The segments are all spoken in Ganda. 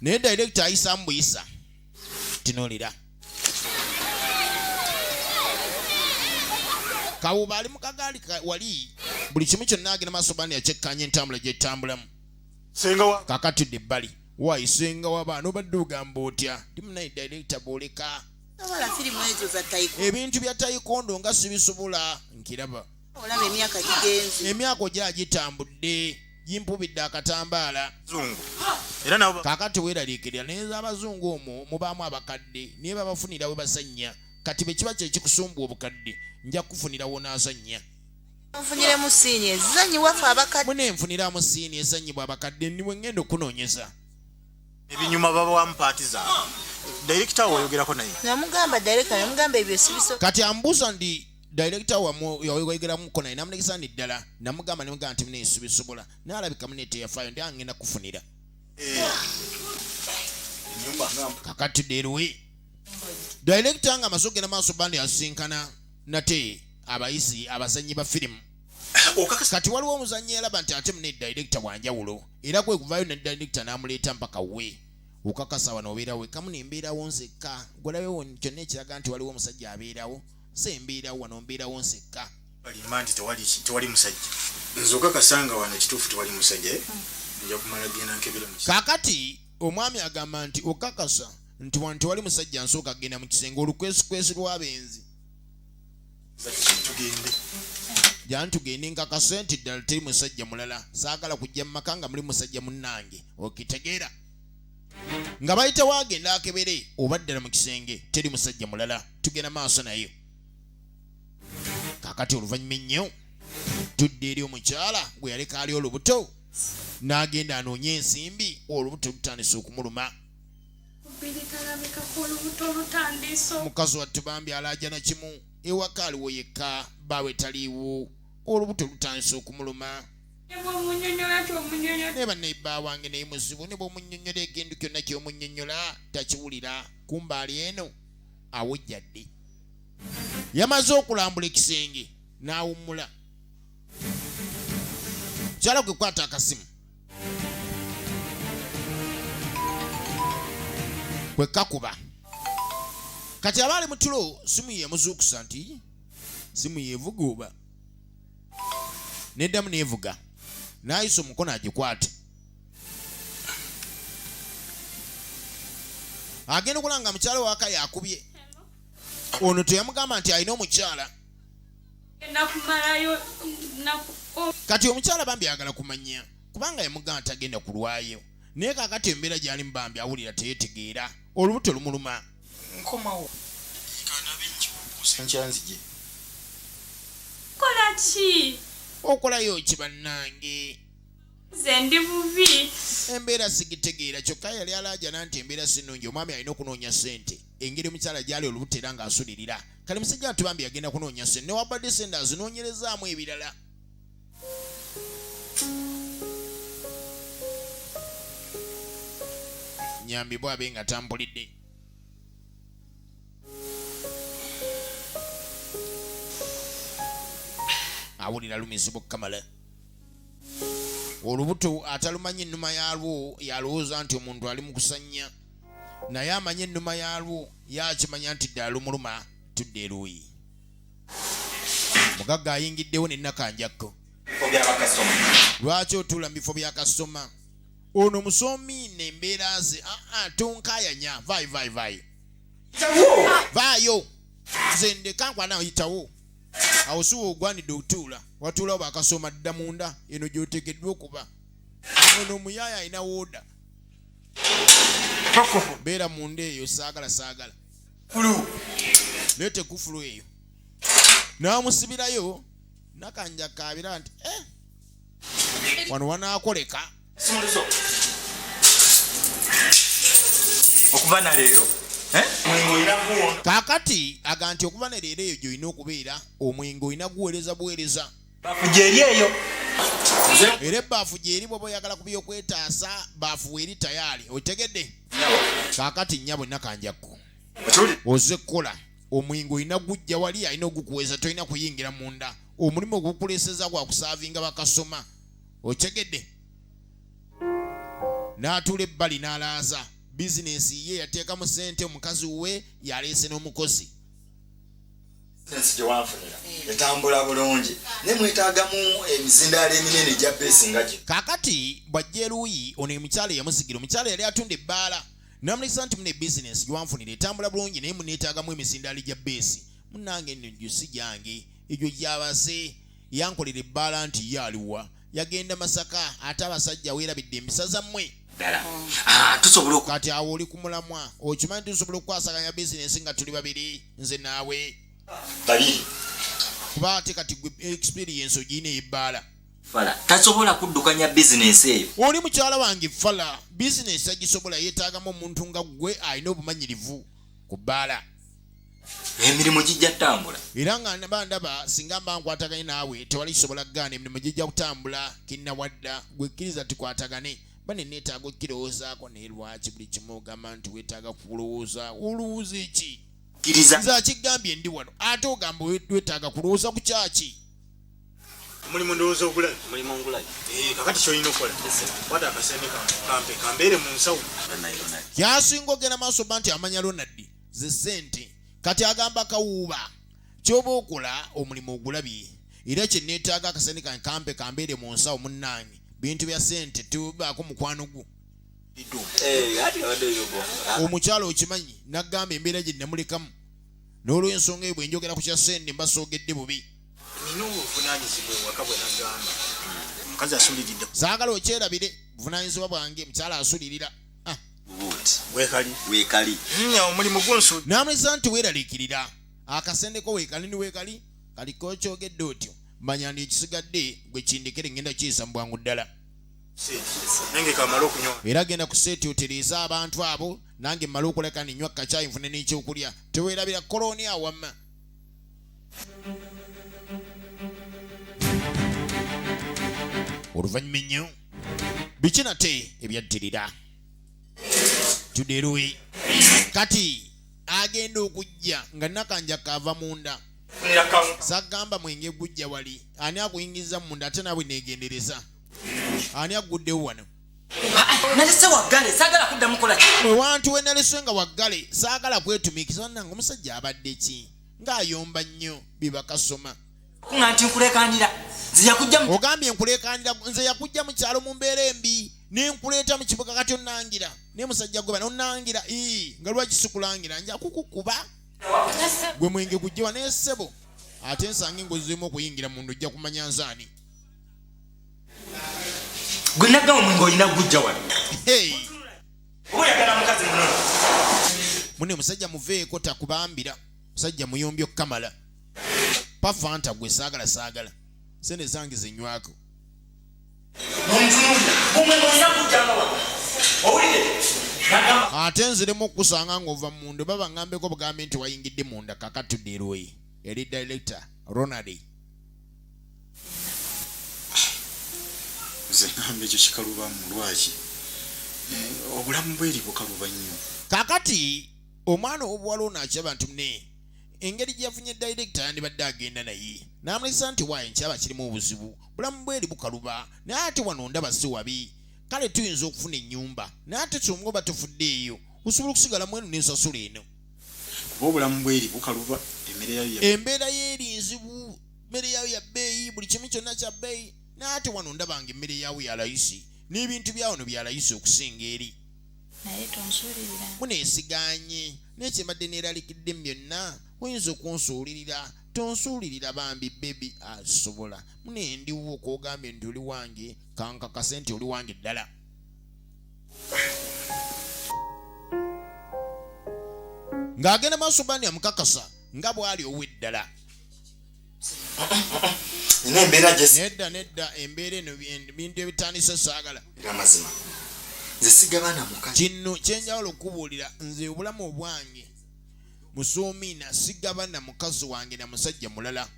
Ne director ayisa mbuyisa tinolira Kawuba ali mu kagaali wali buli kimu kyonna agenda maaso bani yacekkanya entambula gy'etambulamu kakatudde ebbali wayisenga w'abaana obadde ogamba otya ndi munayi director bw'oleka ebintu bya taikondo nga sibisobola nkiraba emyaka ogira gitambudde yimpubidde akatambaala kakati weeraliikirira naye abazungu omwo mubaamu abakadde niye babafunira we basanya kati bwe kiba kyekikusumba obukadde nja kufunirawo n'azannya nfuniremu siini ezizannyibwafe abakadde mune nfuniramu siini ezannyibwa abakadde niwe ngenda okunoonyeza ebinyuma babawamu paati zaabwe director woyogerako naye namugamba director namugamba ebyo sibiso kati ambuuza ndi director wayogeramuko naye namulegesa ndi ddala namugamba nti mune sibisobola naalabika mune teyafaayo ndi angenda kufunira kakati derwe director nga amaze okugenda maaso bandi asinkana nate abayisi abazanyi ba firimu kati waliwo omuzanyi yalaba nti ate mune director wanjawulo era kwe kuvaayo ne director n'amuleeta mpaka we okakasa wano obeerawo kamu nembeerawo nsekka gwolabewo kyonna ekiraga nti waliwo omusajja abeerawo se mbeerawo wano mbeerawo nsekka balima nti tewali musajja nze okakasanga wano ekituufu tewali musajja nja kumala genda nkebera mu kaakati omwami agamba nti okakasa nti wano tewali musajja nsooka kgenda mu kisenge olukwesikwesi lw'abenzi tugende jani tugende nkakase nti ddala teri musajja mulala saagala kujja mu maka nga muli musajja munnange okitegeera nga bayitawo agenda akebere oba ddala mu kisenge teri musajja mulala tugenda maaso nayo kakati oluvannyuma ennyo tudde eri omukyala gwe yaleka ali olubuto n'agenda anoonya ensimbi olubuto lutandise okumuluma mukazi wattu bambi alaaja na kimu ewaka aliwo yekka baawe taliiwo olubuto lutandise okumuluma ne bannayibba wange naye muzibu ne bw'omunnyonnyola ekintu kyonna ky'omunnyonnyola takiwulira kumbaali eno awujjadde yamaze okulambula ekisenge n'awummula kyala kwe kwata akasimu kwe kakuba kati abaali mu tulo simu yemuzuukusa nti simu yeevuga oba neddamu neevuga n'ayisa omukono agikwate agenda okulanga mukyala waka yakubye ono teyamugamba nti alina omukyala kati omukyala bambi ayagala kumanya kubanga yamugamba nti agenda kulwayo naye kakati embeera gy'alimu bambi awulira teyetegeera olubuto lumuluma nkomawo nkyanzije kola ki okolayo ki bannange nze ndi bubi embeera sigitegeera kyokka yali alaajana nti embeera sinungi omwami alina okunoonya ssente engeri omukyala gyali olubuto era ng'asulirira kale musajja nti bambi yagenda kunoonya ssente newabadde ssente azinoonyerezaamu ebirala nyambi bwabe nga tambulidde awulira lumizibwa okukamala olubuto atalumanyi ennuma yalwo yalowooza nti omuntu ali mu kusanya naye amanye ennuma yalwo yakimanya nti ddala lumuluma tudde eruuyi mugagga ayingiddewo nennakanjakko lwaki otuula mu bifo bya kasoma ono musomi nembeera ze tonkayanya vaayo nze ndeka nkwana oyitawo awo siwa ogwanidde okutuula watuulawo bakasoma dda munda eno gy'oteekeddwa okuba ono omuyaya alina wooda beera munda eyo saagala leete kufulu eyo n'amusibirayo nakanja kaabira nti wano wanaakoleka okuva na leero kaakati aga nti okuva ne leero eyo gy'olina okubeera omwenge olina guweereza buweereza baafu gyeri eyo era ebbaafu gyeri bw'oba oyagala kubyokwetaasa baafu weeri tayaali otegedde kaakati nnya bwenna kanjakko ozze kukola omwenge olina gujja wali alina ogukuweeza tolina kuyingira munda omulimu ogukuleeseza gwa kusaavinga bakasoma otegedde n'atuula ebbali n'alaaza bizinesi ye yateekamu ssente omukazi we yaleese n'omukozi Sensi gyewanfunira etambula bulungi ne mwetaagamu emizindaalo eminene gya beesi nga gino. Kaakati bw'ajja eruuyi ono omukyala yamusigira omukyala yali atunda ebbaala n'amulisa nti mune bizinesi gyewanfunira etambula bulungi naye muneetaagamu emizindaalo gya beesi munnange nno gyo si gyange egyo gyabase yankolera ebbaala nti ye aliwa yagenda Masaka ate abasajja weerabidde empisa zammwe ddala tusobola kati awo oli ku mulamwa okimanyi tusobola okukwasaganya bizinesi nga tuli babiri nze naawe babiri kuba ate kati gwe experience ogiina ey'ebbaala fala tasobola kuddukanya bizinesi eyo. oli mukyala wange fala bizinesi agisobola yeetaagamu omuntu nga gwe alina obumanyirivu ku bbaala emirimu gijja ttambula era nga ndaba singa mba nkwataganye naawe tewali kisobola kugaana emirimu gijja kutambula kinnawadda gwekkiriza tukwatagane bane neetaaga okukirowoozaako naye lwaki buli kimu ogamba nti weetaaga kulowooza olowooza eki kkiriza nze akigambye ndi wano ate ogamba weetaaga kulowooza ku kyaki omulimu ndowooza ogulabi mulimu ngulayi kakati kyolina okukola kwata akasene kampe kambeere mu nsawo kyasinga ogenda maaso ba nti amanya Ronald ze ssente kati agamba kawuuba kyoba okola omulimu ogulabye era kye neetaaga akasene kange kampe kambeere mu nsawo munnange bintu bya ssente tubaako mukwano gwo omukyala okimanyi naggamba embeera gye namulekamu n'olw'ensonga eyo bwe njogera ku kya ssente mbasoogedde bubi nina obuvunaanyizibwa ewaka bwe nagamba omukazi asuliridde saagala okyerabire buvunaanyizibwa bwange mukyala asulirira weekali omulimu gwonsu n'amulisa nti weeraliikirira akasendeko weekali ni weekali kaliko kyogedde otyo manya ndi ekisigadde gwe kindekere ngenda kiyisa mu bwangu ddala nange kamala okunywa era genda ku seeti otereeza abantu abo nange mmale okuleka ninywa kacaayi nfune n'ekyokulya teweerabira koloni awamma oluvannyuma ennyo biki nate ebyaddirira tuderuwe kati agenda okujja nga nakanja kaava munda sagamba mwenge gujja wali ani akuyingiza munda ate nabwe negendereza ani aguddewo wano nalese waggale saagala kuddamu kola ki mwe wantu we nalese nga waggale saagala kwetumiikiriza nange omusajja abadde ki ng'ayomba nnyo bibakasoma kuŋŋa nti nkuleekaanira nze yakujja ogambye nkuleekaanira nze yakujja mu kyalo mu mbeera embi nenkuleeta mu kibuga kati onnangira naye musajja gwe banonnangira nga lwaki sikulangira nja kukukuba gwe mwenge gujjewa naye ssebo ate nsange ng'ozzeemu okuyingira mundu ojja kumanya nzaani gwe naggamu omwenge olina gujja wano oba oyagala mukazi munono mune musajja muveeko takubambira musajja muyombi okukamala pafanta gwe saagala sente zange zenywako ate nziremu okukusanga ng'ova munda oba baŋŋambeko bugambe nti wayingidde munda kakatudde erwe yali director Ronald nze ngambe ekyo kikaluba mu lwaki obulamu bweri bukaluba nnyo kakati omwana ow'obuwala ono akiraba nti mune engeri gye yafunye director yandibadde agenda naye n'amulisa nti waayo nkyaba kirimu obuzibu bulamu bweri bukaluba naye ate wano ndaba si wabi kale tuyinza okufuna ennyumba naye ate kyomga oba tofuddeeyo osobola okusigalamu eno n'ensasula eno kuba obulamu bweri bukaluba embeera y'eri nzibu mmere yayo ya bbeeyi buli kimu kyonna kya bbeeyi naye ate wano ndabanga emmere yawo ya layisi n'ebintu bya wano bya layisi okusinga eri naye tonsuulirira muneesiganye nekyembadde neeralikidde byonna oyinza okunsuulirira tonsuulirira bambi bebi asobola mune ndiwo okogambye nti oli wange kankakase nti oli wange ddala ng'agenda maaso bani amukakasa nga bw'ali ow'eddala nedda embeera eno bintu ebitandise saagala amazima nze siga baana mukazi kino kyenjawulo okubuulira nze obulamu obwange musuumiina sigaba na mukazi wange na musajja mulala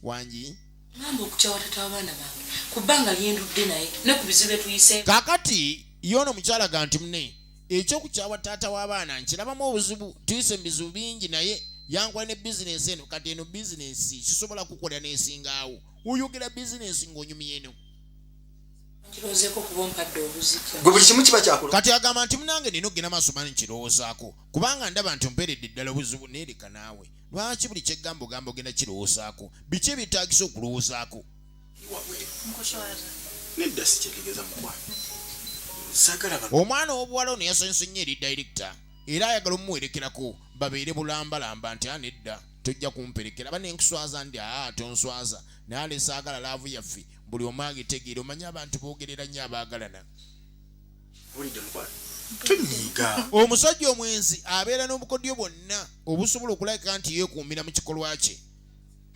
wangi ngamba okukyawa tata w'abaana bange ku bbanga lyendudde naye ne ku bizibu etuyise kakati yono mukyalaga nti mune ekyokukyawa taata w'abaana nkirabamu obuzibu tuyise mu bizibu bingi naye yankola ne bizinesi eno kati eno bizinesi kisobola kukolera n'esingaawo oyogera bizinesi ng'onyumya eno kirozeko kubompadde obuzito gwe buli kimu kiba kyakula kati agamba nti munange nina ogenda maaso mani nkirowoozaako kubanga ndaba nti ompeeredde ddala obuzibu neereka naawe lwaki buli kyeggamba ogamba ogenda kirowoozaako biki ebyetaagisa okulowoozaako nedda sikyetegeeza mukwano sagala omwana w'obuwala ono yasensenye eri dayirekita era ayagala omuwerekerako babeere bulambalamba nti anedda tojja kumperekera aba nenkuswaza ndi tonswaza naye ane saagala laavu yaffe buli omu agitegeera omanye abantu boogerera nnyo abaagalana bulidde mukwano tonyiiga omusajja omwenzi abeera n'obukodyo bwonna obusobola okulabika nti yeekuumira mu kikolwa kye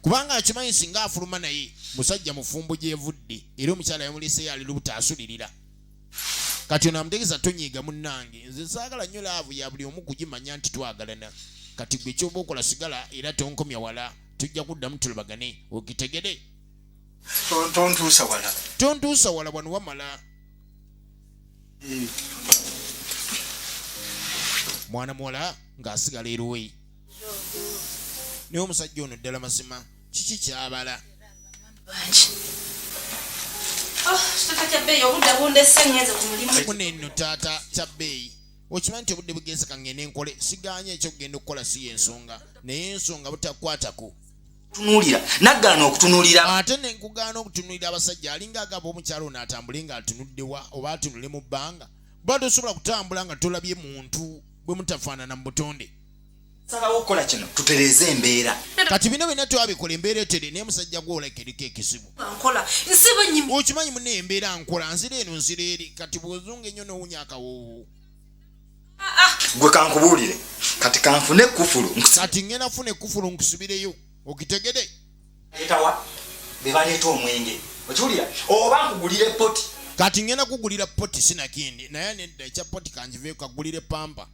kubanga akimanyi singa afuluma naye musajja mufumbo gyevudde era omukyala yamuliseyo ali lubuto asulirira kati ono amutegeeza tonyiiga munnange nze saagala nnyo laavu ya buli omu kugimanya nti twagalana kati gwe kyoba okola sigala era tonkomya wala tujja kuddamu tulabagane okitegere tontuusa wala wano wamala mwana muwala ng'asigala eruwe naye omusajja ono ddala mazima kiki kyabala muneeno taata kya bbeeyi okimanyi nti obudde bugenze kangende nkole siganye ekyokugenda okukola si yensonga naye ensonga butakwatako tunuulira naggaana okutunuulira ate nenkugaana okutunuulira abasajja alinga agamba omukyalo ono atambule nga atunuddewa oba atunule mu bbanga bwa tosobola kutambula nga tolabye muntu bwe mutafaanana mu butonde salawo okukola kino tutereeze embeera kati bino byonna twabikola embeera etere naye musajja gw'olakereko ekizibu okimanyi munne embeera nkola nzira eno nzira eri kati bw'ozunga ennyo n'owunya akawoowo gwe kankubuulire kati kanfune ekkufulu kati ngenda funa ekkufulu nkusubireyo okitegede etawa be baleeta omwenge okiwulira oba nkugulire poti kati ngenda kugulira poti sinakindi naye nedda ekya poti kanjiveeko kagulire pampa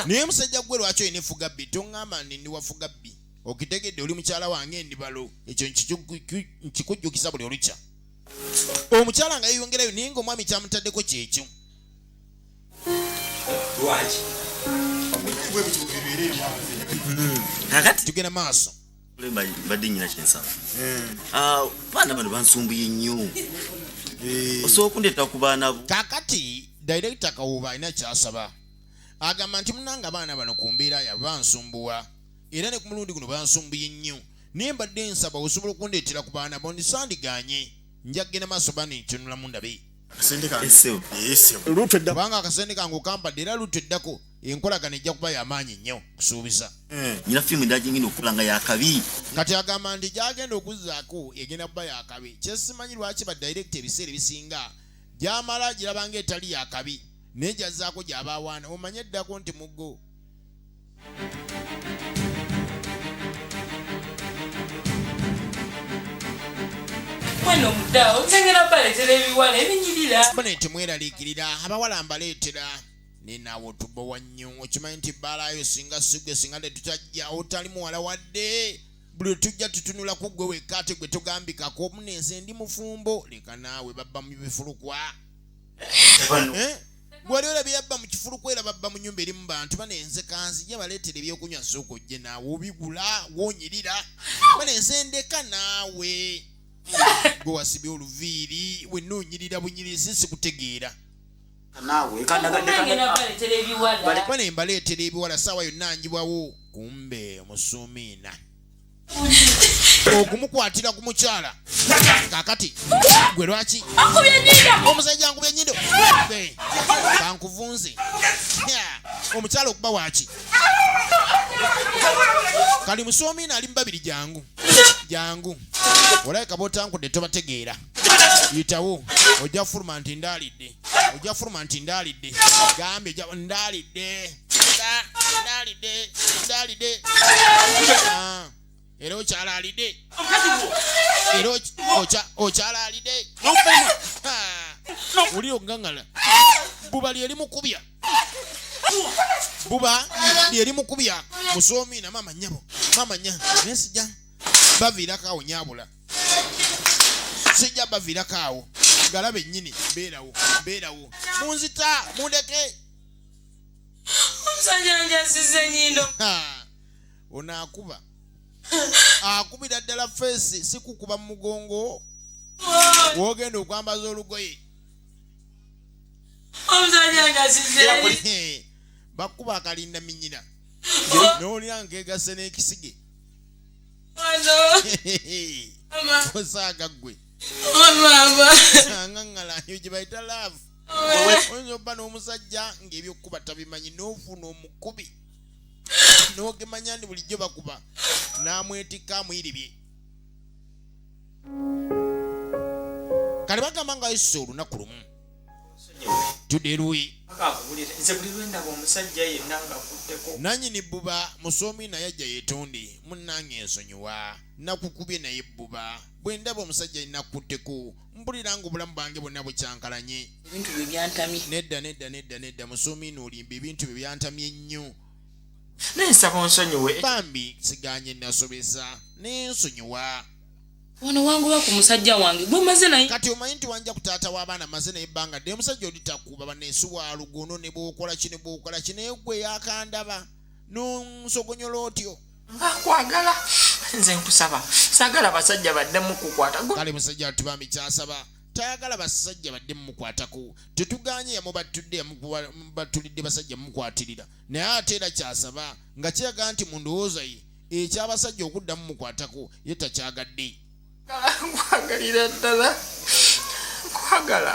naye musajja gwe lwaki olina efugabbi toŋŋamba ndi wafugabbi okitegedde oli mukyala wange endibalo ekyo nkikujjukisa buli olukya omukyala nga yeyongerayo naye ngaomwami kyamutaddeko kyekyo lwaki kakati tugenda maaso mbadde nnyina kyensaba baana bano bansumbuye nnyo osobola okundeeta ku baana bo kakati dayirekita kawuuba alina kyasaba agamba nti munanga abaana bano ku mbeera yabwe bansumbuwa era ne ku mulundi guno bansumbuye nnyo naye mbadde nsaba osobola okundeetera ku baana bo ndisandiganye nja kgenda maaso bani ntunulamu ndabe kubanga akasente kange okampadde era lutu eddako enkolagana ejja kuba yamaanyi nnyo kusuubiza nyina firimu endagingina okukola nga yakabi kati agamba nti gyagenda okuzzaako egenda kuba yakabi kyesimanyi lwaki badayirekita ebiseera ebisinga gyamala girabanga etali yakabi naye gyazzaako gyabaawaana omanye eddako nti muggo wano mudawo nsengera baleetera ebiwala ebinyirira bane temweraliikirira abawala mbaleetera nenaawe otubowa nnyo okimanyi nti bbaalayo singa sigwe singa tetutajja otali muwala wadde buli tujja tutunula ku gwe wekka ate gwe tugambikako munenze ndi mufumbo leka naawe babba mu bifulukwa gwali olabye yabba mu kifulukwa era babba mu nyumba eri mu bantu banenze kanzije baleetera ebyokunywa sooka ojje naawe obigula wonyirira banenze ndeka naawe gwe wasibye oluviiri wenna onyirira bunyirisi sikutegeera bane mbaleetera ebiwala saawa yonna njibwawo kumbe omusuumiina okumukwatira ku mukyala kakati gwe lwaki omusajja ankubye ennyindo kankuvunze omukyala okuba waaki kali musuumiina ali mu babiri jangu olabika bootankudde tobategeera yitawo ojja fuluma nti ndaalidde gambye ndaalidde era okyalaalidde era okyalaalidde oli ogaŋŋala buba lyeri mukubya musoomiina mama nnyabo naye sijja baviirako awo nyabula sijja baviirako awo galaba ennyini beerawo munzita mundeke omusajja njasiza ennyindo ono akubira ddala feesi si kukuba mu mugongo wogenda okwambaza olugoye omusajja ngasize bakuba akalinda minyina n'olya nkeegase n'ekisige osaaga ggwe aŋaŋŋalanyo gye bayita laavu oyinza obba n'omusajja ng'ebyokuba tabimanyi n'ofuna omukubi n'ogemanya ndi bulijjo bakuba n'amwetikka amwiribye kale bagamba nga ayisisa olunaku lumu tudde luyi nanyini bbuba musomi naye ajja yeetonde munnange ensonyiwa nakukubye naye bbuba bwe ndaba omusajja nakutteko mpulira nga obulamu bwange bwonna bukyankalanye ebintu bye byantamye nedda musomi n'olimba ebintu bye byantamye ennyo nensaba onsonyiwe bambi siganye nasobesa nensonyiwa wano wanguba ku musajja wange gwe maze naye kati omanyi nti wanja ku taata w'abaana maze naye ebbanga dde omusajja oli takuba baneesi wa lugono ne bw'okola ki naye gwe yakandaba n'onsogonyola otyo nkwagala nze nkusaba saagala basajja baddemu kukwata kale musajja tubambi kyasaba tayagala basajja badde mumukwatako tetuganye yamubatulidde basajja mumukwatirira naye ate era kyasaba nga kiraga nti mu ndowooza ye ekyabasajja okuddamu mukwatako ye takyagadde nkwagalira ddala nkwagala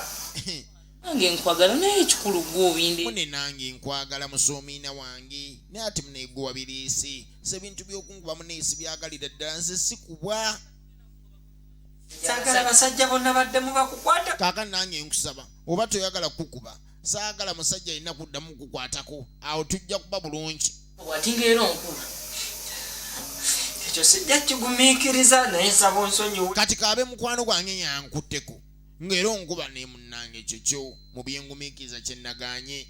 nange nkwagala naye ekikulu gw'obinde mune nange nkwagala musoomiina wange naye ate muneegowa biriisi se bintu by'okunkuba muneesi byagalira ddala nze sikubwa saagala basajja bonna baddemu bakukwata kaakati nange nkusaba oba toyagala kukuba saagala musajja alina kuddamu kukwatako awo tujja kuba bulungi bwatingaera onkuba ekyo sijja kigumiikiriza naye nsaba onsonyiwe kati kaabe mukwano gwange yankutteko ng'era onkuba ne munnange ekyo kyo mu byengumiikiriza kye naganye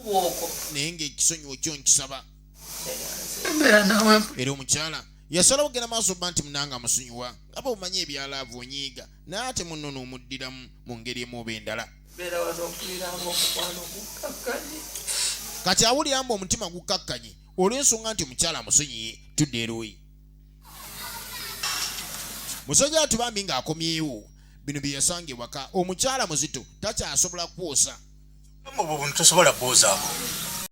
bwoko naye ng'ekisonyiwo kyo nkisaba embeera nawe era omukyala yasala okugenda maaso bba nti munange amusonyiwa nga bwomanyi ebyalaavu onyiiga naye ate munno n'omuddiramu mu ngeri emu oba endala mbeera wano okuliranga omukwano gukakkanye kati awulira mbu omutima gukakkanye olw'ensonga nti omukyala amusonyiye tudde eroyi musajja atubambi ng'akomyewo bino bye yasanga ewaka omukyala muzito takyasobola kwosa obwo buntu tosobola bwoozaako